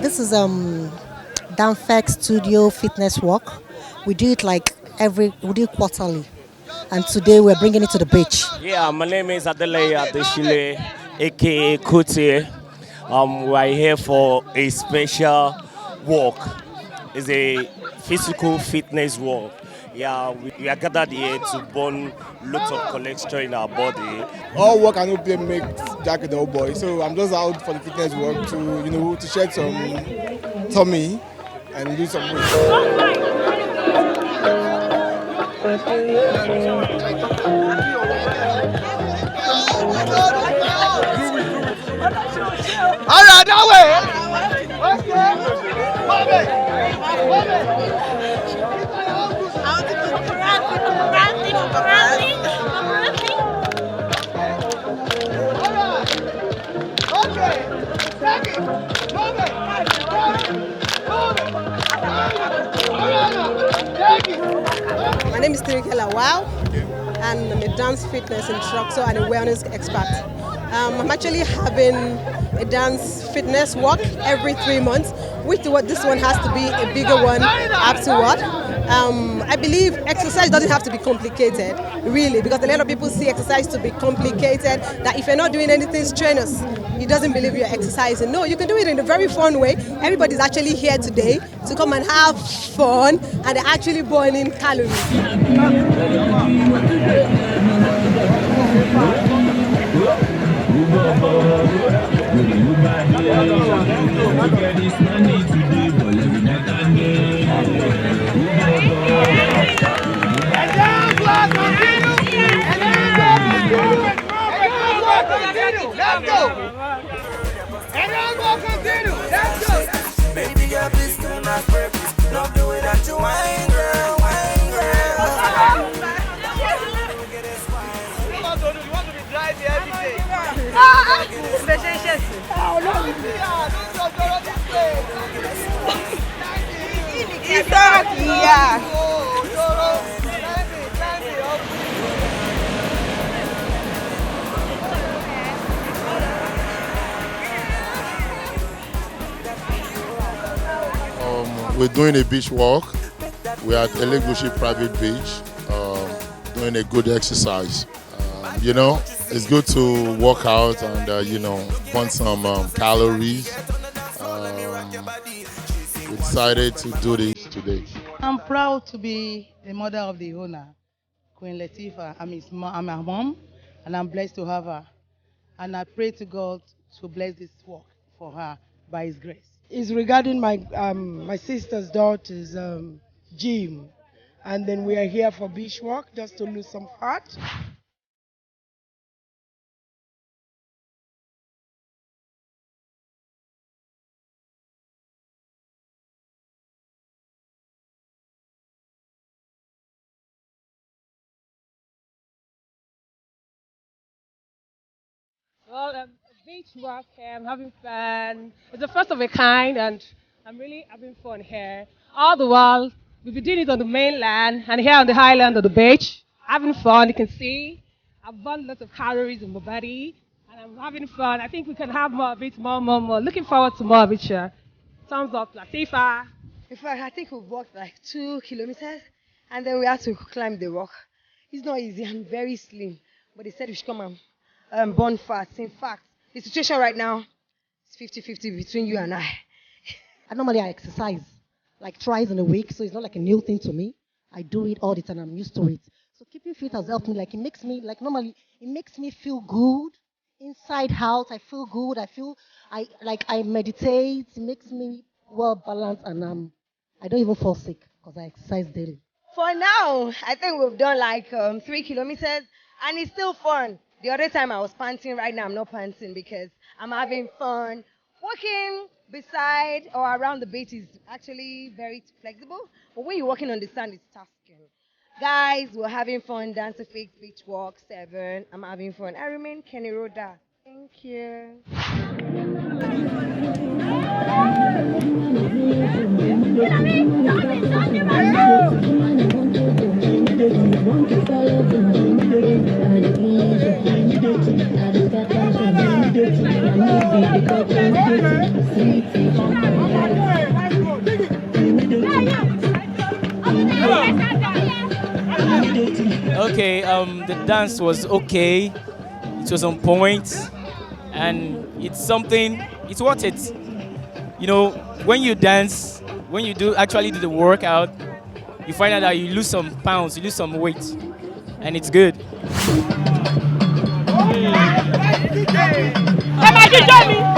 This is Danfex Studio Fitness Walk. We do it like we do it quarterly, and today we're bringing it to the beach. Yeah, my name is Adele Adeshile, aka Kuti. We're here for a special walk. It's a physical fitness walk. Yeah, we are gathered here to burn lots of cholesterol in our body. All work and no play make Jack the old boy. So I'm just out for the fitness work to to shed some tummy and do some work. All right, that way. My name is Tirikela Wow, and I'm a dance fitness instructor and a wellness expert. I'm actually having a dance fitness walk every 3 months, which this one has to be a bigger one afterward. I believe exercise doesn't have to be complicated, really, because a lot of people see exercise to be complicated, that if you're not doing anything strenuous, he doesn't believe you're exercising. No, you can do it in a very fun way. Everybody's actually here today to come and have fun, and they're actually burning calories. Let's go! Everyone go continue! Let's go! Baby girl, please do not break this. Don't do it at your wine, girl, wine, girl. You want to be driving every day. We're doing a beach walk. We're at Elegushi Private Beach, doing a good exercise. It's good to work out and, burn some calories. We decided to do this today. I'm proud to be the mother of the owner, Queen Latifah. I'm her mom, and I'm blessed to have her. And I pray to God to bless this work for her by His grace. Is regarding my sister's daughter's gym, and then we are here for beach walk just to lose some fat. Well, beach walk, I'm having fun. It's the first of a kind, and I'm really having fun here. All the while, we've been doing it on the mainland and here on the highland of the beach. Having fun, you can see. I've burned lots of calories in my body, and I'm having fun. I think we can have more of it, more. Looking forward to more of it, sure. Thumbs up, Latifa. In fact, I think we've walked like 2 kilometers, and then we had to climb the rock. It's not easy. I'm very slim, but they said we should come and burn fats. In fact, the situation right now is 50-50 between you and I. Normally I exercise like twice in a week, so it's not like a new thing to me. I do it all the time. I'm used to it. So keeping fit has helped me. Like normally it makes me feel good inside out. I feel good. I meditate. It makes me well balanced, and I don't even fall sick because I exercise daily. For now, I think we've done like 3 kilometers, and it's still fun. The other time I was panting. Right now I'm not panting because I'm having fun. Walking beside or around the beach is actually very flexible, but when you're walking on the sand, it's tasking. Guys, we're having fun. Dance to Fix Beach Walk 7. I'm having fun. I remain Kenny Roda. Thank you. Thank you. say the dance was okay. It was on point, and it's something. It's worth it. You know, when you dance, when you actually do the workout, you find out that you lose some pounds, you lose some weight, and it's good. Join me.